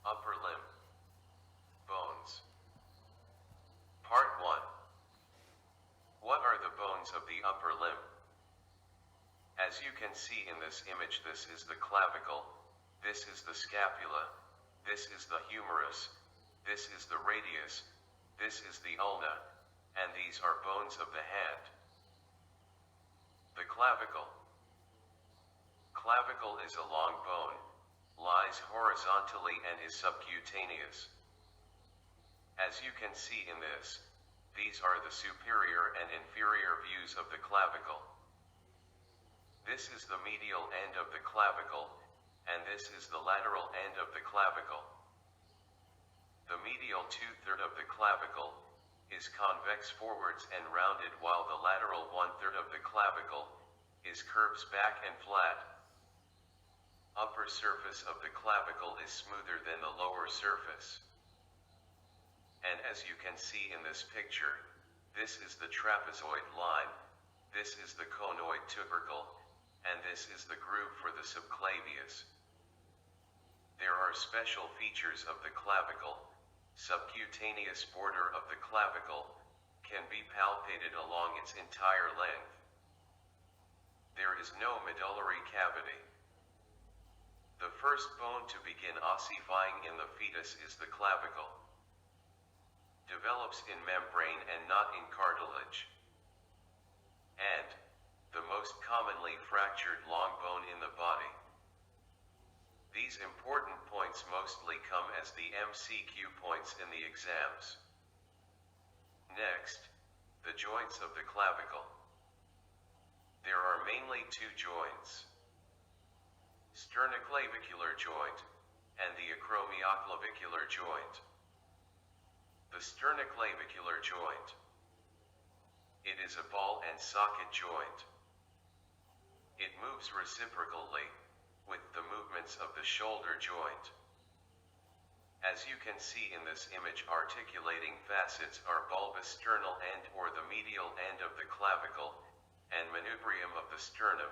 Upper limb. Bones. Part 1. What are the bones of the upper limb? As you can see in this image, this is the clavicle, this is the scapula, this is the humerus, this is the radius, this is the ulna, and these are bones of the hand. The clavicle. Clavicle is a long bone, lies horizontally and is subcutaneous. As you can see in this, these are the superior and inferior views of the clavicle. This is the medial end of the clavicle, and this is the lateral end of the clavicle. The medial 2/3 of the clavicle is convex forwards and rounded, while the lateral 1/3 of the clavicle is curves back and flat. Upper surface of the clavicle is smoother than the lower surface. And as you can see in this picture, this is the trapezoid line, this is the conoid tubercle, and this is the groove for the subclavius. There are special features of the clavicle. Subcutaneous border of the clavicle can be palpated along its entire length. There is no medullary cavity. The first bone to begin ossifying in the fetus is the clavicle. Develops in membrane and not in cartilage. And the most commonly fractured long bone in the body. These important points mostly come as the MCQ points in the exams. Next, the joints of the clavicle. There are mainly two joints: sternoclavicular joint and the acromioclavicular joint. The sternoclavicular joint. It is a ball and socket joint. It moves reciprocally with the movements of the shoulder joint. As you can see in this image, articulating facets are bulbous sternal end or the medial end of the clavicle, and manubrium of the sternum.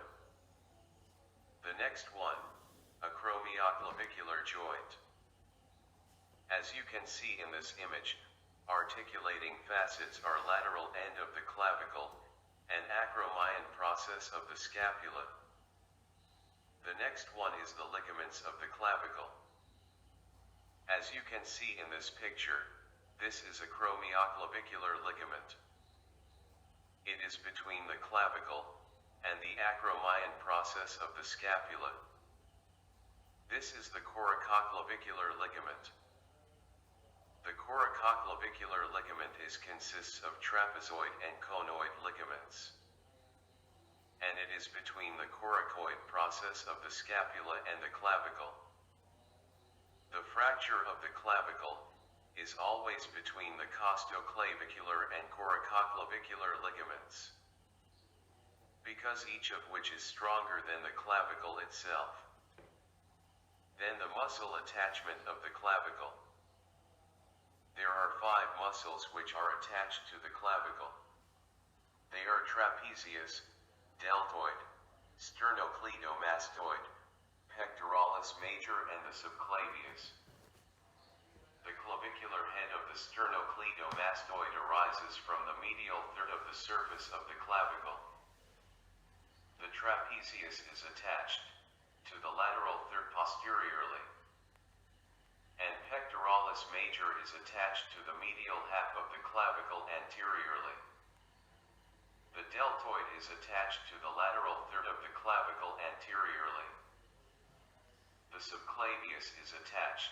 The next one, acromioclavicular joint. As you can see in this image, articulating facets are lateral end of the clavicle, and acromion process of the scapula. The next one is the ligaments of the clavicle. As you can see in this picture, this is a acromioclavicular ligament. It is between the clavicle and the acromion process of the scapula. This is the coracoclavicular ligament. The coracoclavicular ligament consists of trapezoid and conoid ligaments. And it is between the coracoid process of the scapula and the clavicle. The fracture of the clavicle is always between the costoclavicular and coracoclavicular ligaments, because each of which is stronger than the clavicle itself. Then the muscle attachment of the clavicle. There are 5 muscles which are attached to the clavicle. They are trapezius, deltoid, sternocleidomastoid, pectoralis major, and the subclavius. The clavicular head of the sternocleidomastoid arises from the medial 1/3 of the surface of the clavicle. The trapezius is attached to the lateral 1/3 posteriorly, and pectoralis major is attached to the medial half of the clavicle anteriorly. The deltoid is attached to the lateral 1/3 of the clavicle anteriorly. The subclavius is attached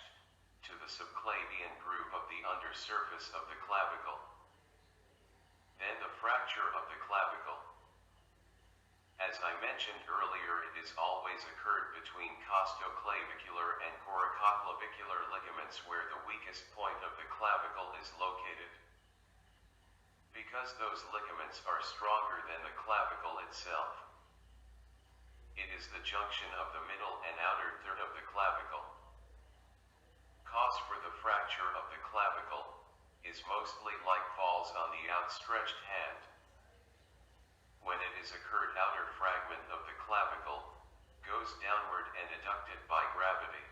to the subclavian groove of the undersurface of the clavicle. Then the fracture of the clavicle. As I mentioned earlier, it has always occurred between costoclavicular and coracoclavicular ligaments, where the weakest point of the clavicle is located. Because those ligaments are stronger than the clavicle itself. It is the junction of the middle and outer 1/3 of the clavicle. Cause for the fracture of the clavicle is mostly like falls on the outstretched hand. When it is occurred, outer fragment of the clavicle goes downward and adducted by gravity.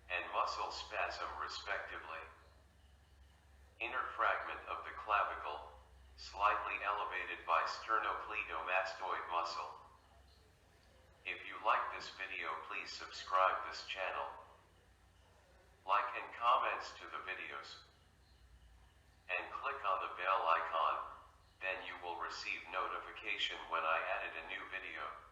and muscle spasm respectively. Inner fragment of the clavicle, slightly elevated by sternocleidomastoid muscle. If you like this video, please subscribe this channel. Like and comments to the videos. And click on the bell icon, then you will receive notification when I added a new video.